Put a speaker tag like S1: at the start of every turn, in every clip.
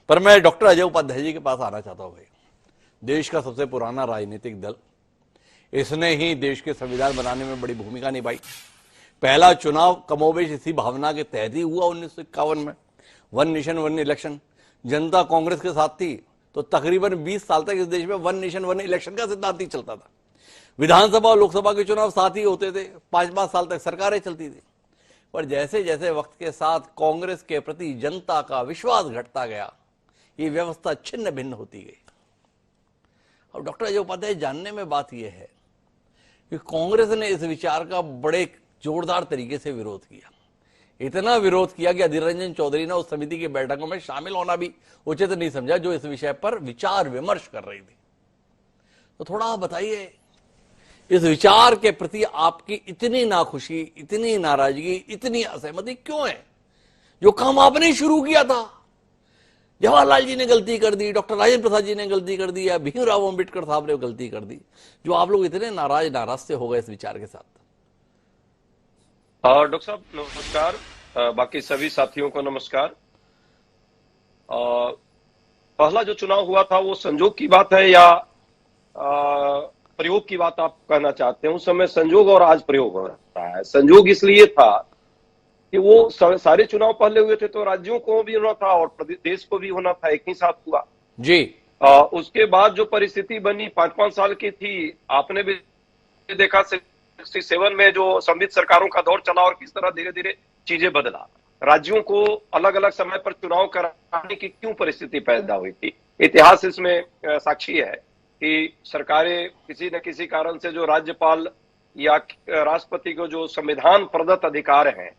S1: पर मैं डॉक्टर अजय उपाध्याय जी के पास आना चाहता हूं। भाई, देश का सबसे पुराना राजनीतिक दल, इसने ही देश के संविधान बनाने में बड़ी भूमिका निभाई। पहला चुनाव कमोबेश इसी भावना के तहत ही हुआ 1951 में, वन नेशन वन इलेक्शन। जनता कांग्रेस के साथ थी तो तकरीबन 20 साल तक इस देश में वन नेशन वन इलेक्शन का सिद्धांत ही चलता था। विधानसभा और लोकसभा के चुनाव साथ ही होते थे, 5-5 साल तक सरकारें चलती थी। पर जैसे जैसे वक्त के साथ कांग्रेस के प्रति जनता का विश्वास घटता गया, ये व्यवस्था छिन्न भिन्न होती गई। अब डॉक्टर अजय उपाध्याय, जानने में बात यह है कि कांग्रेस ने इस विचार का बड़े जोरदार तरीके से विरोध किया। इतना विरोध किया कि अधीर रंजन चौधरी ने उस समिति की बैठकों में शामिल होना भी उचित नहीं समझा जो इस विषय पर विचार विमर्श कर रही थी। तो थोड़ा आप बताइए, इस विचार के प्रति आपकी इतनी नाखुशी, इतनी नाराजगी, इतनी असहमति क्यों है? जो काम आपने शुरू किया था, जवाहरलाल जी ने गलती कर दी, डॉक्टर राजेंद्र प्रसाद जी ने गलती कर दी, या भीमराव अम्बेडकर साहब ने गलती कर दी, जो आप लोग इतने नाराज से हो गए इस विचार के साथ?
S2: डॉक्टर साहब नमस्कार, बाकी सभी साथियों को नमस्कार। पहला जो चुनाव हुआ था वो संजोग की बात है या प्रयोग की बात आप कहना चाहते हैं? उस समय संजोग और आज प्रयोग हो रहा है। संजोग इसलिए था कि वो सारे चुनाव पहले हुए थे तो राज्यों को भी होना था और देश को भी होना था, एक ही साथ हुआ
S1: जी।
S2: उसके बाद जो परिस्थिति बनी 5-5 साल की थी, आपने भी देखा 67 में जो संवित सरकारों का दौर चला और किस तरह धीरे धीरे चीजें बदला। राज्यों को अलग अलग समय पर चुनाव कराने की क्यों परिस्थिति पैदा हुई थी, इतिहास इसमें साक्षी है कि सरकारें किसी न किसी कारण से जो राज्यपाल या राष्ट्रपति को जो संविधान प्रदत्त अधिकार हैं,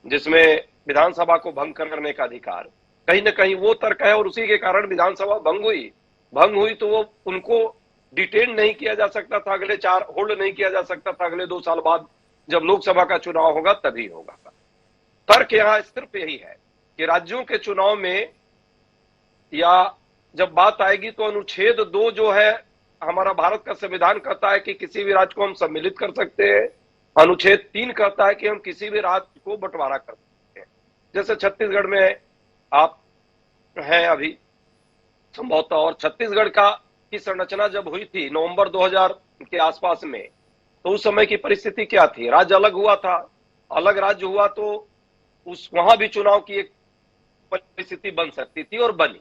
S2: जिसमें विधानसभा को भंग करने का अधिकार, कहीं ना कहीं वो तर्क है और उसी के कारण विधानसभा भंग हुई तो वो उनको डिटेन नहीं किया जा सकता था, होल्ड नहीं किया जा सकता था, अगले 2 साल बाद जब लोकसभा का चुनाव होगा तभी होगा। तर्क यहां सिर्फ यही है कि राज्यों के चुनाव में या जब बात आएगी तो अनुच्छेद 2 जो है हमारा भारत का संविधान कहता है कि किसी भी राज्य को हम सम्मिलित कर सकते हैं। अनुच्छेद 3 कहता है कि हम किसी भी राज्य को बंटवारा कर सकते हैं। जैसे छत्तीसगढ़ में आप हैं अभी संभवतः, और छत्तीसगढ़ की संरचना जब हुई थी नवंबर 2000 के आसपास में, तो उस समय की परिस्थिति क्या थी? राज्य अलग हुआ था, अलग राज्य हुआ तो वहां भी चुनाव की एक परिस्थिति बन सकती थी और बनी।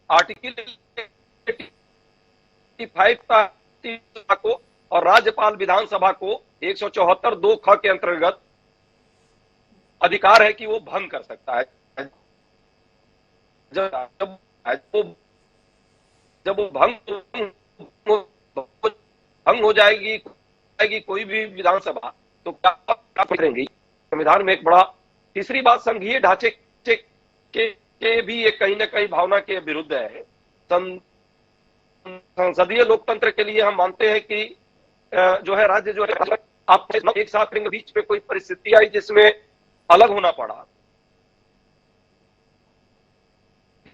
S2: आर्टिकल 85 को और राज्यपाल विधानसभा को 174(2) ख के अंतर्गत अधिकार है कि वो भंग कर सकता है। जब वो भंग हो जाएगी कोई भी विधानसभा, तो क्या करेंगे? संविधान में एक बड़ा तीसरी बात, संघीय ढांचे के भी एक कहीं ना कहीं भावना के विरुद्ध है। संसदीय लोकतंत्र के लिए हम मानते हैं कि जो है राज्य जो है आप एक साथ रहेंगे, बीच में कोई परिस्थिति आई जिसमें अलग होना पड़ा।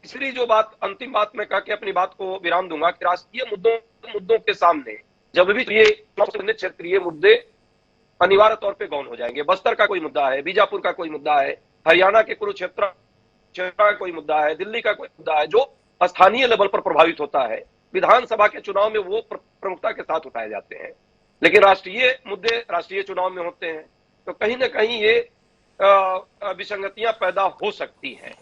S2: तीसरी जो बात, अंतिम बात मैं कह के अपनी बात को विराम दूंगा कि राष्ट्रीय मुद्दों के सामने जब भी ये क्षेत्रीय मुद्दे अनिवार्य तौर पे गौण हो जाएंगे। बस्तर का कोई मुद्दा है, बीजापुर का कोई मुद्दा है, हरियाणा के कुरुक्षेत्र का कोई मुद्दा है, दिल्ली का कोई मुद्दा है जो स्थानीय लेवल पर प्रभावित होता है, विधानसभा के चुनाव में वो प्रमुखता के साथ उठाए जाते हैं। लेकिन राष्ट्रीय मुद्दे राष्ट्रीय चुनाव में होते हैं, तो कहीं ना कहीं ये विसंगतियां पैदा हो सकती हैं।